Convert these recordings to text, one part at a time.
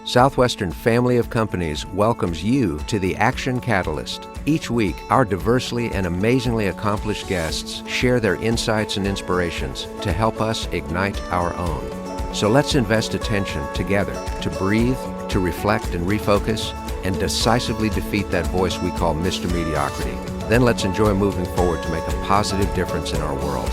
Southwestern Family of Companies welcomes you to the Action Catalyst. Each week, our diversely and amazingly accomplished guests share their insights and inspirations to help us ignite our own. So let's invest attention together to breathe, to reflect and refocus, and decisively defeat that voice we call Mr. Mediocrity. Then let's enjoy moving forward to make a positive difference in our world.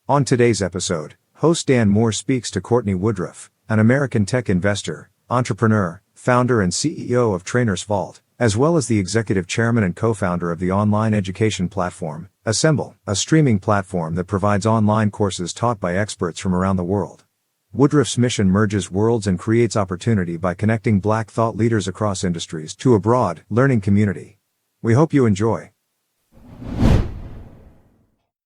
On today's episode, host Dan Moore speaks to Cortney Woodruff, an American tech investor, entrepreneur, founder and CEO of Trainersvault, as well as the executive chairman and co-founder of the online education platform, Assemble, a streaming platform that provides online courses taught by experts from around the world. Woodruff's mission merges worlds and creates opportunity by connecting Black thought leaders across industries to a broad, learning community. We hope you enjoy.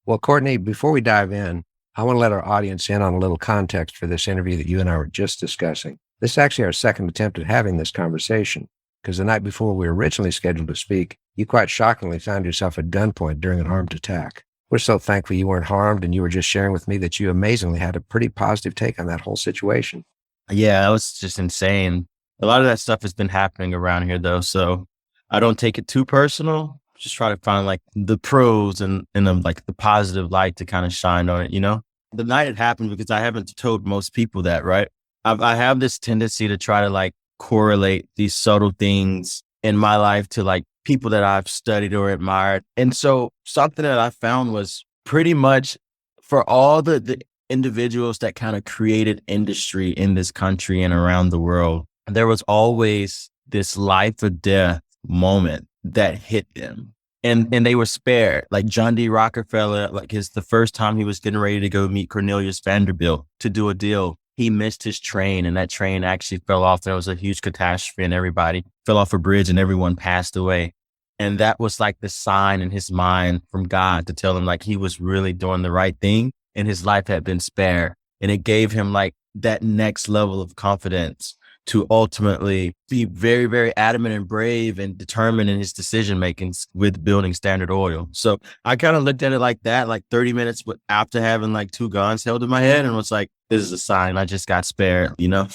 Well, Cortney, before we dive in, I want to let our audience in on a little context for this interview that you and I were just discussing. This is actually our second attempt at having this conversation, because the night before we were originally scheduled to speak, you quite shockingly found yourself at gunpoint during an armed attack. We're so thankful you weren't harmed, and you were just sharing with me that you amazingly had a pretty positive take on that whole situation. Yeah, that was just insane. A lot of that stuff has been happening around here, though, so I don't take it too personal. Just try to find like the pros and like the positive light to kind of shine on it, you know? The night it happened, because I haven't told most people that, right? I have this tendency to try to like correlate these subtle things in my life to like people that I've studied or admired. And so something that I found was pretty much for all the individuals that kind of created industry in this country and around the world, there was always this life or death moment that hit them. And they were spared. Like John D. Rockefeller, like the first time he was getting ready to go meet Cornelius Vanderbilt to do a deal, he missed his train, and that train actually fell off. There was a huge catastrophe and everybody fell off a bridge and everyone passed away. And that was like the sign in his mind from God to tell him like he was really doing the right thing and his life had been spared. And it gave him like that next level of confidence to ultimately be very, very adamant and brave and determined in his decision making with building Standard Oil. So I kind of looked at it like that, like 30 minutes after having like 2 guns held in my head, and was like, this is a sign I just got spared, you know?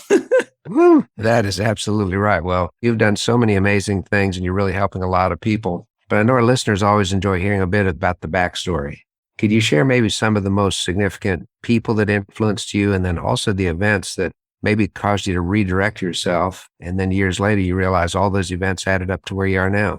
Woo, that is absolutely right. Well, you've done so many amazing things and you're really helping a lot of people. But I know our listeners always enjoy hearing a bit about the backstory. Could you share maybe some of the most significant people that influenced you, and then also the events that maybe caused you to redirect yourself, and then years later you realize all those events added up to where you are now?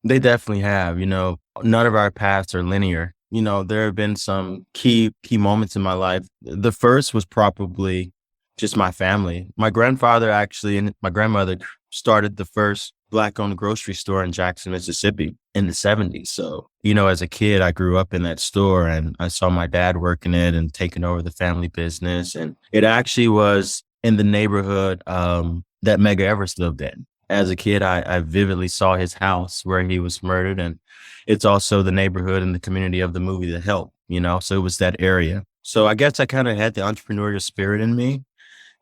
They definitely have. You know, none of our paths are linear. You know, there have been some key moments in my life. The first was probably just my family. My grandfather actually and my grandmother started the first Black-owned grocery store in Jackson, Mississippi in the 70s. So, you know, as a kid, I grew up in that store and I saw my dad working it and taking over the family business. And it actually was in the neighborhood that Medgar Evers lived in. As a kid, I vividly saw his house where he was murdered. And it's also the neighborhood and the community of the movie The Help, you know, so it was that area. So I guess I kind of had the entrepreneurial spirit in me.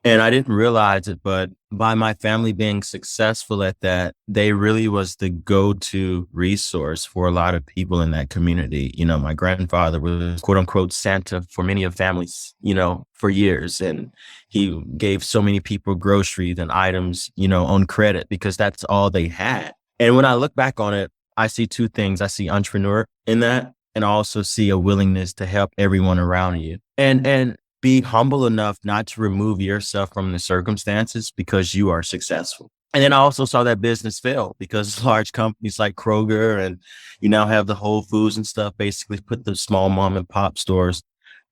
And I didn't realize it, but by my family being successful at that, they really was the go-to resource for a lot of people in that community. You know, my grandfather was quote unquote Santa for many of families, you know, for years. And he gave so many people groceries and items, you know, on credit because that's all they had. And when I look back on it, I see 2 things. I see entrepreneur in that, and I also see a willingness to help everyone around you. And be humble enough not to remove yourself from the circumstances because you are successful. And then I also saw that business fail because large companies like Kroger and you now have the Whole Foods and stuff basically put the small mom and pop stores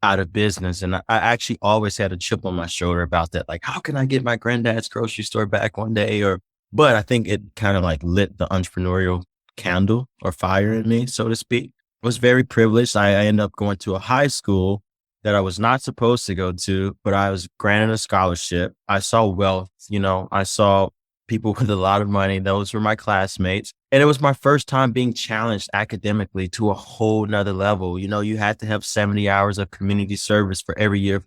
out of business. And I actually always had a chip on my shoulder about that. Like, how can I get my granddad's grocery store back one day? But I think it kind of like lit the entrepreneurial candle or fire in me, so to speak. I was very privileged. I ended up going to a high school that I was not supposed to go to, but I was granted a scholarship. I saw wealth, you know, I saw people with a lot of money. Those were my classmates. And it was my first time being challenged academically to a whole nother level. You know, you had to have 70 hours of community service for every year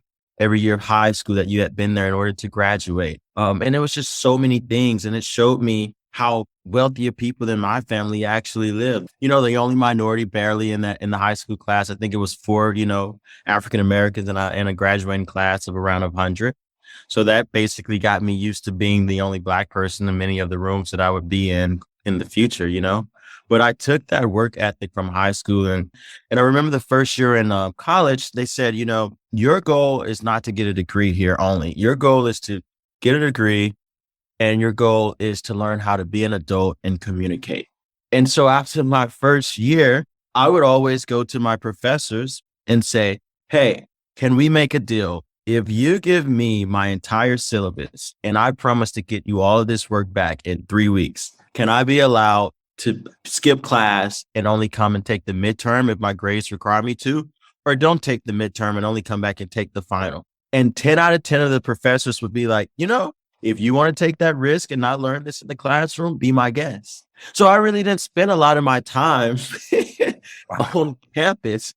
of high school that you had been there in order to graduate. And it was just so many things. And it showed me how wealthier people than my family actually lived. You know, the only minority barely in the high school class. I think it was 4, you know, African Americans in a graduating class of around 100. So that basically got me used to being the only Black person in many of the rooms that I would be in the future, you know? But I took that work ethic from high school, and I remember the first year in college, they said, you know, your goal is not to get a degree here only. Your goal is to get a degree, and your goal is to learn how to be an adult and communicate. And so after my first year, I would always go to my professors and say, hey, can we make a deal? If you give me my entire syllabus and I promise to get you all of this work back in 3 weeks, can I be allowed to skip class and only come and take the midterm if my grades require me to, or don't take the midterm and only come back and take the final? And 10 out of 10 of the professors would be like, you know, if you want to take that risk and not learn this in the classroom, be my guest. So I really didn't spend a lot of my time on campus.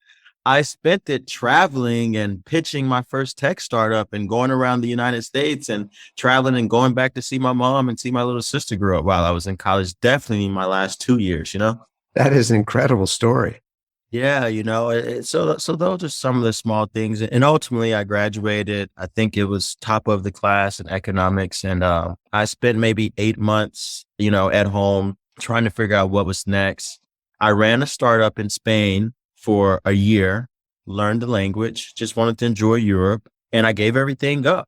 I spent it traveling and pitching my first tech startup and going around the United States and traveling and going back to see my mom and see my little sister grow up while I was in college, definitely in my last 2 years, you know? That is an incredible story. Yeah, you know, so those are some of the small things. And ultimately I graduated, I think it was top of the class in economics. And I spent maybe 8 months, you know, at home trying to figure out what was next. I ran a startup in Spain for a year, learned the language, just wanted to enjoy Europe, and I gave everything up.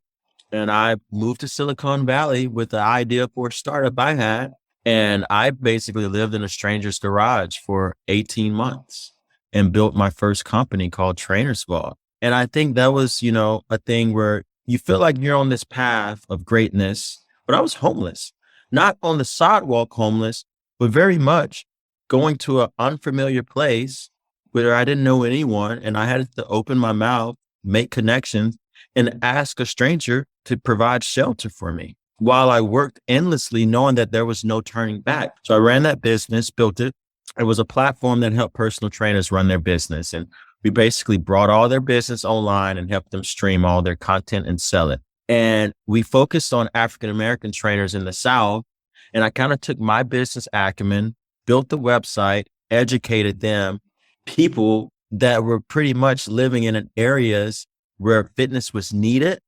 And I moved to Silicon Valley with the idea for a startup I had. And I basically lived in a stranger's garage for 18 months and built my first company called Trainersvault. And I think that was, you know, a thing where you feel like you're on this path of greatness, but I was homeless, not on the sidewalk homeless, but very much going to an unfamiliar place where I didn't know anyone, and I had to open my mouth, make connections, and ask a stranger to provide shelter for me while I worked endlessly, knowing that there was no turning back. So I ran that business, built it. It was a platform that helped personal trainers run their business. And we basically brought all their business online and helped them stream all their content and sell it. And we focused on African-American trainers in the South. And I kind of took my business acumen, built the website, educated them, people that were pretty much living in areas where fitness was needed,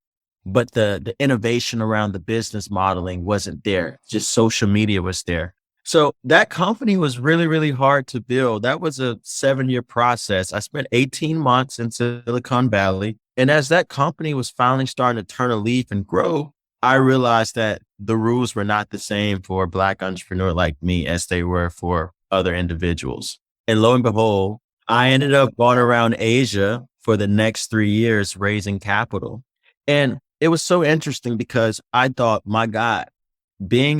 but the innovation around the business modeling wasn't there. Just social media was there. So that company was really, really hard to build. That was a 7-year process. I spent 18 months in Silicon Valley. And as that company was finally starting to turn a leaf and grow, I realized that the rules were not the same for a Black entrepreneur like me as they were for other individuals. And lo and behold, I ended up going around Asia for the next 3 years raising capital. And it was so interesting because I thought, my God, being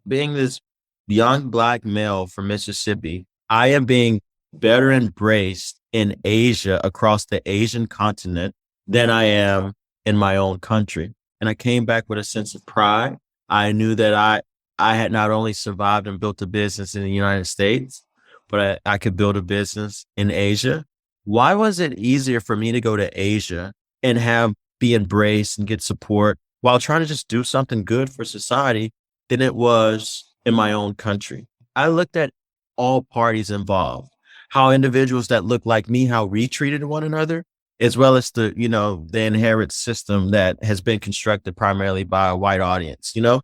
this young Black male from Mississippi, I am being better embraced in Asia, across the Asian continent, than I am in my own country. And I came back with a sense of pride. I knew that I had not only survived and built a business in the United States, but I could build a business in Asia. Why was it easier for me to go to Asia and be embraced and get support while trying to just do something good for society than it was in my own country? I looked at all parties involved, how individuals that look like me, how we treated one another, as well as the inherent system that has been constructed primarily by a white audience, you know?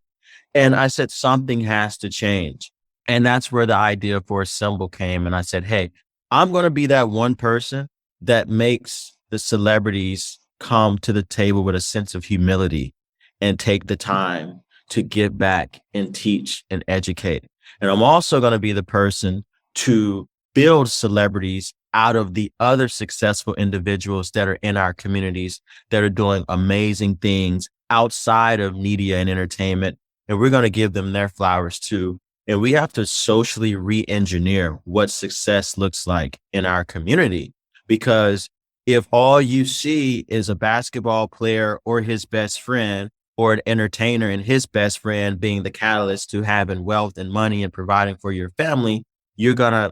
And I said, something has to change. And that's where the idea for a symbol came. And I said, hey, I'm going to be that one person that makes the celebrities come to the table with a sense of humility and take the time to give back and teach and educate. And I'm also going to be the person to build celebrities out of the other successful individuals that are in our communities that are doing amazing things outside of media and entertainment. And we're going to give them their flowers too. And we have to socially re-engineer what success looks like in our community. Because if all you see is a basketball player or his best friend, or an entertainer and his best friend being the catalyst to having wealth and money and providing for your family, you're going to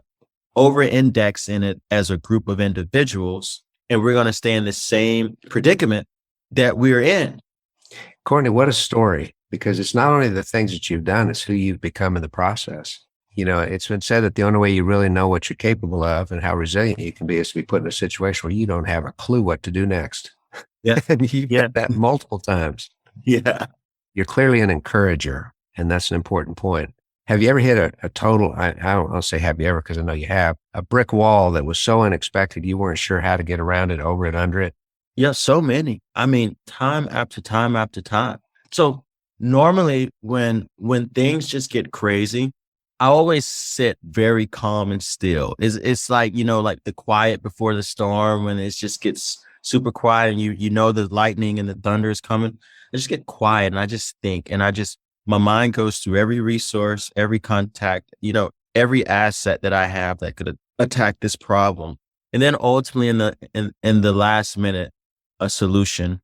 over-index in it as a group of individuals. And we're going to stay in the same predicament that we're in. Cortney, what a story. Because it's not only the things that you've done, it's who you've become in the process. You know, it's been said that the only way you really know what you're capable of and how resilient you can be is to be put in a situation where you don't have a clue what to do next. Yeah. And you've done that multiple times. Yeah. You're clearly an encourager, and that's an important point. Have you ever hit a total, I don't want to say have you ever, because I know you have, a brick wall that was so unexpected you weren't sure how to get around it, over it, under it? Yeah, so many. I mean, time after time after time. So normally when things just get crazy, I always sit very calm and still. It's like, like the quiet before the storm when it just gets super quiet and you know the lightning and the thunder is coming. I just get quiet and I just think and my mind goes through every resource, every contact, every asset that I have that could attack this problem. And then ultimately in the last minute, a solution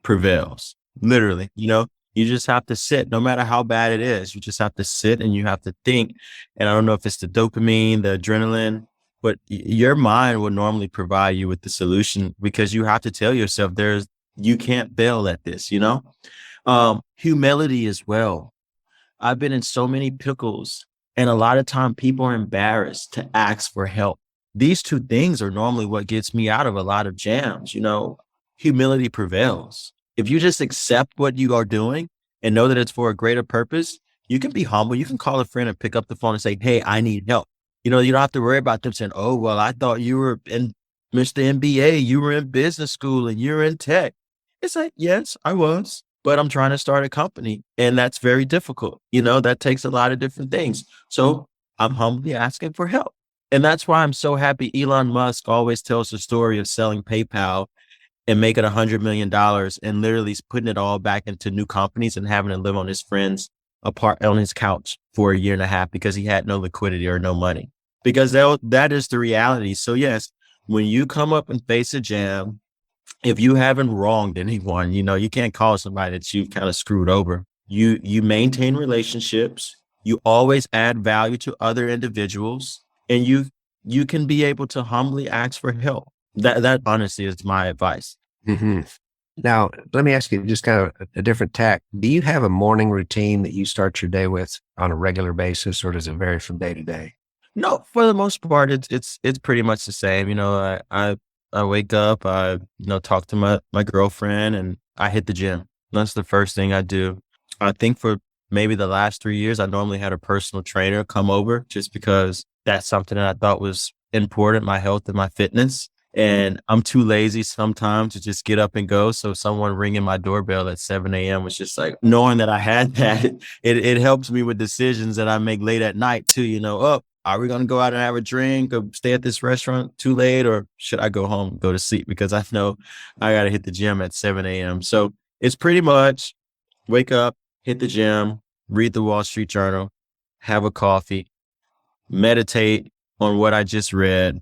prevails. Literally, you just have to sit, no matter how bad it is. You just have to sit and you have to think. And I don't know if it's the dopamine, the adrenaline, but your mind will normally provide you with the solution because you have to tell yourself you can't fail at this. Humility as well. I've been in so many pickles, and a lot of time people are embarrassed to ask for help. These two things are normally what gets me out of a lot of jams. Humility prevails. If you just accept what you are doing and know that it's for a greater purpose, you can be humble. You can call a friend and pick up the phone and say, "Hey, I need help." You don't have to worry about them saying, "Oh, well, I thought you were in Mr. MBA, you were in business school and you're in tech." It's like, yes, I was, but I'm trying to start a company and that's very difficult. That takes a lot of different things. So I'm humbly asking for help. And that's why I'm so happy Elon Musk always tells the story of selling PayPal and making $100 million and literally putting it all back into new companies and having to live on his friend's apart on his couch for a year and a half because he had no liquidity or no money. Because that is the reality. So yes, when you come up and face a jam, if you haven't wronged anyone, you can't call somebody that you kind of screwed over. You maintain relationships. You always add value to other individuals, and you can be able to humbly ask for help. That honestly is my advice. Hmm. Now, let me ask you just kind of a different tack. Do you have a morning routine that you start your day with on a regular basis, or does it vary from day to day? No, for the most part, it's pretty much the same. I wake up, I talk to my girlfriend, and I hit the gym. That's the first thing I do. I think for maybe the last 3 years, I normally had a personal trainer come over just because that's something that I thought was important, my health and my fitness. And I'm too lazy sometimes to just get up and go. So someone ringing my doorbell at 7 a.m. was just like knowing that I had that. It helps me with decisions that I make late at night too. Oh, are we going to go out and have a drink or stay at this restaurant too late? Or should I go home and go to sleep? Because I know I got to hit the gym at 7 a.m. So it's pretty much wake up, hit the gym, read the Wall Street Journal, have a coffee, meditate on what I just read,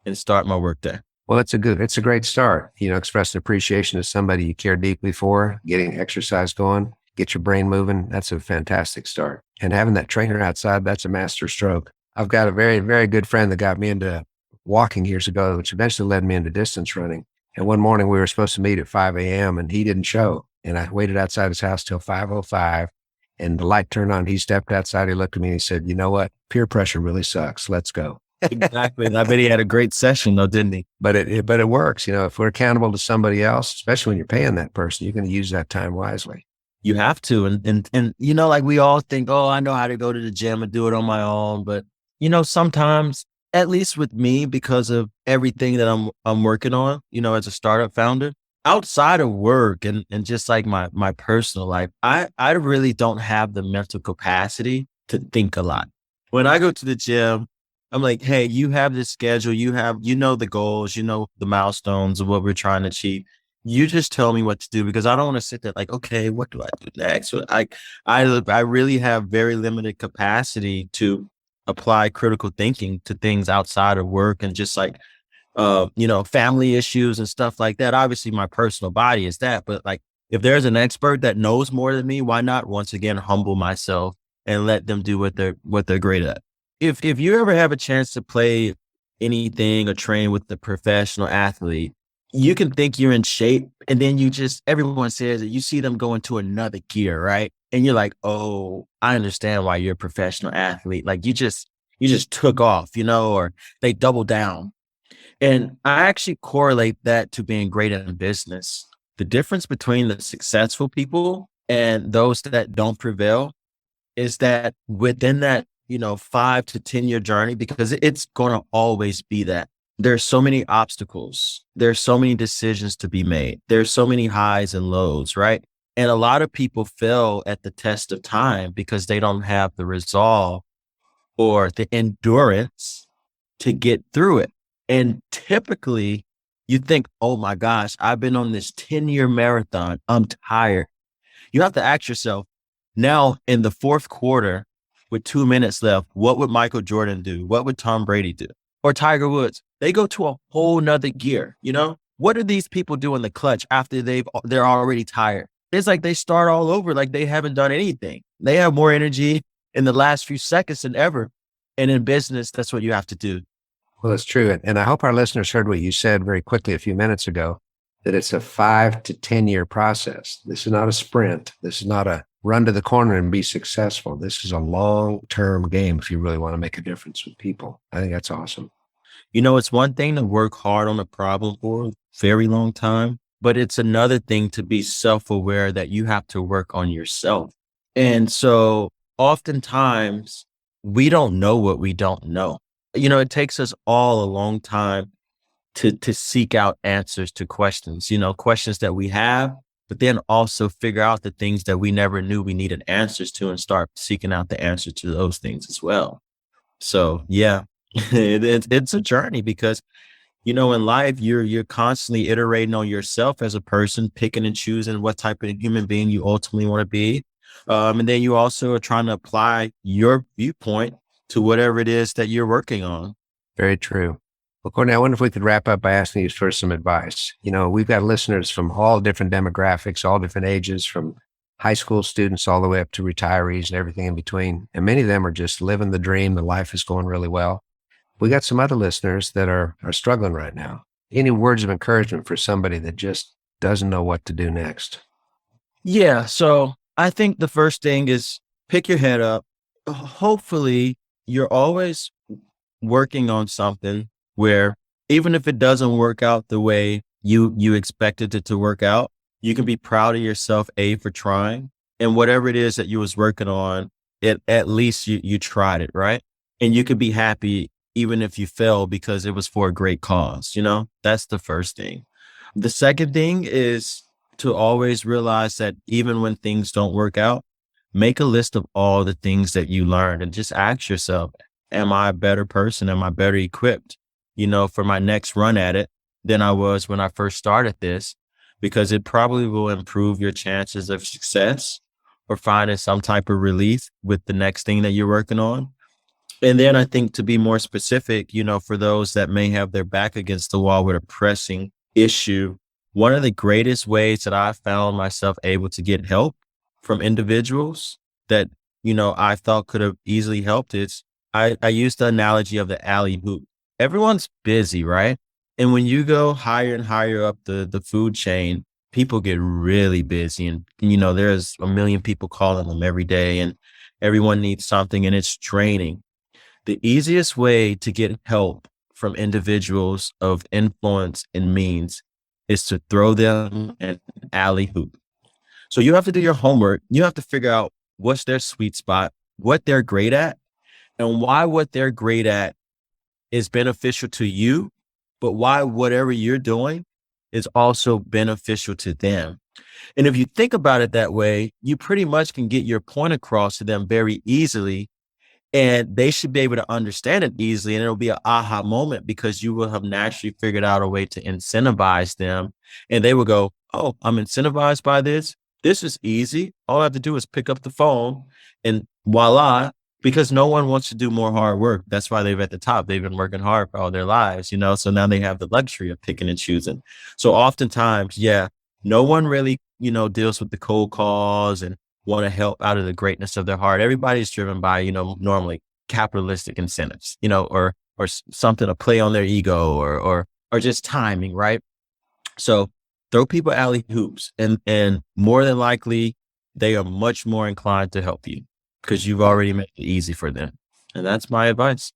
and start my workday. Well, it's a great start. Express an appreciation to somebody you care deeply for, getting exercise going, get your brain moving. That's a fantastic start. And having that trainer outside, that's a master stroke. I've got a very, very good friend that got me into walking years ago, which eventually led me into distance running. And one morning we were supposed to meet at 5 a.m. and he didn't show. And I waited outside his house till 5:05 and the light turned on. He stepped outside. He looked at me and he said, "You know what? Peer pressure really sucks. Let's go." Exactly. And I bet he had a great session though, didn't he? But it works. If we're accountable to somebody else, especially when you're paying that person, you're going to use that time wisely. You have to. And like we all think, oh, I know how to go to the gym and do it on my own. But, sometimes, at least with me, because of everything that I'm working on, as a startup founder, outside of work and just like my personal life, I really don't have the mental capacity to think a lot. When I go to the gym, I'm like, hey, you have this schedule, the goals, the milestones of what we're trying to achieve. You just tell me what to do because I don't want to sit there like, okay, what do I do next? So I really have very limited capacity to apply critical thinking to things outside of work and just like, family issues and stuff like that. Obviously my personal body is that, but like, if there's an expert that knows more than me, why not once again, humble myself and let them do what they're great at. If you ever have a chance to play anything or train with a professional athlete, you can think you're in shape and then everyone says that you see them go into another gear, right? And you're like, oh, I understand why you're a professional athlete. Like you just took off, or they double down. And I actually correlate that to being great in business. the difference between the successful people and those that don't prevail is that within that, 5 to 10 year journey, because it's going to always be that. There's so many obstacles. There's so many decisions to be made. There's so many highs and lows, right? And a lot of people fail at the test of time because they don't have the resolve or the endurance to get through it. And typically you think, oh my gosh, I've been on this 10-year marathon. I'm tired. You have to ask yourself, now in the fourth quarter with 2 minutes left, what would Michael Jordan do? What would Tom Brady do? Or Tiger Woods? They go to a whole nother gear, What do these people do in the clutch after they're already tired? It's like they start all over like they haven't done anything. They have more energy in the last few seconds than ever. And in business, that's what you have to do. Well, it's true. And I hope our listeners heard what you said very quickly a few minutes ago, that it's a 5 to 10 year process. This is not a sprint. This is not a run to the corner and be successful. This is a long-term game if you really want to make a difference with people. I think that's awesome. It's one thing to work hard on a problem for a very long time, but it's another thing to be self-aware that you have to work on yourself. And so oftentimes we don't know what we don't know. It takes us all a long time to seek out answers to questions, questions that we have, but then also figure out the things that we never knew we needed answers to and start seeking out the answer to those things as well. So yeah, it's a journey because, in life, you're constantly iterating on yourself as a person, picking and choosing what type of human being you ultimately want to be. And then you also are trying to apply your viewpoint to whatever it is that you're working on. Very true. Well, Cortney, I wonder if we could wrap up by asking you for some advice. We've got listeners from all different demographics, all different ages, from high school students all the way up to retirees and everything in between. And many of them are just living the dream. The life is going really well. We got some other listeners that are struggling right now. Any words of encouragement for somebody that just doesn't know what to do next? Yeah. So I think the first thing is pick your head up. Hopefully you're always working on something where even if it doesn't work out the way you expected it to work out, you can be proud of yourself, for trying. And whatever it is that you was working on, at least you tried it, right? And you could be happy even if you fail because it was for a great cause, That's the first thing. The second thing is to always realize that even when things don't work out, make a list of all the things that you learned and just ask yourself, am I a better person? Am I better equipped, for my next run at it than I was when I first started this? Because it probably will improve your chances of success or finding some type of relief with the next thing that you're working on. And then I think to be more specific, for those that may have their back against the wall with a pressing issue, one of the greatest ways that I found myself able to get help from individuals that, I thought could have easily helped is I used the analogy of the alley hoop. Everyone's busy, right? And when you go higher and higher up the food chain, people get really busy and, there's a million people calling them every day and everyone needs something and it's draining. The easiest way to get help from individuals of influence and means is to throw them an alley hoop. So you have to do your homework. You have to figure out what's their sweet spot, what they're great at, and why what they're great at is beneficial to you, but why whatever you're doing is also beneficial to them. And if you think about it that way, you pretty much can get your point across to them very easily. And they should be able to understand it easily. And it'll be an aha moment because you will have naturally figured out a way to incentivize them. And they will go, oh, I'm incentivized by this. This is easy. All I have to do is pick up the phone and voila, because no one wants to do more hard work. That's why they're at the top. They've been working hard for all their lives, so now they have the luxury of picking and choosing. So oftentimes, no one really, deals with the cold calls and want to help out of the greatness of their heart. Everybody's driven by, normally capitalistic incentives, or something to play on their ego or just timing, right? So throw people alley hoops and more than likely they are much more inclined to help you because you've already made it easy for them. And that's my advice.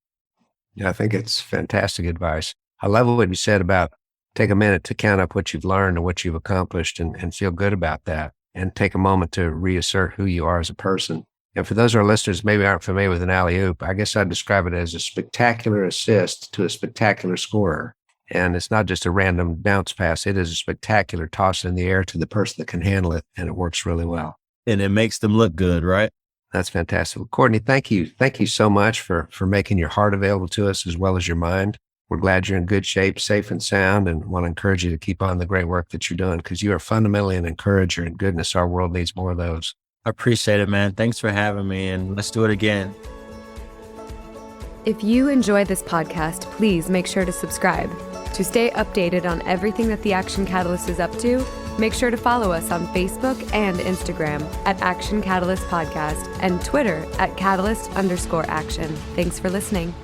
Yeah, I think it's fantastic advice. I love what you said about Take a minute to count up what you've learned and what you've accomplished and feel good about that. And take a moment to reassert who you are as a person. And for those of our listeners maybe aren't familiar with an alley-oop, I guess I'd describe it as a spectacular assist to a spectacular scorer. And it's not just a random bounce pass. It is a spectacular toss in the air to the person that can handle it, and it works really well. And it makes them look good, right? That's fantastic. Well, Cortney, thank you. Thank you so much for making your heart available to us as well as your mind. We're glad you're in good shape, safe and sound, and want to encourage you to keep on the great work that you're doing because you are fundamentally an encourager, and goodness, our world needs more of those. I appreciate it, man. Thanks for having me, and let's do it again. If you enjoyed this podcast, please make sure to subscribe. To stay updated on everything that the Action Catalyst is up to, make sure to follow us on Facebook and Instagram at Action Catalyst Podcast and Twitter at Catalyst_Action. Thanks for listening.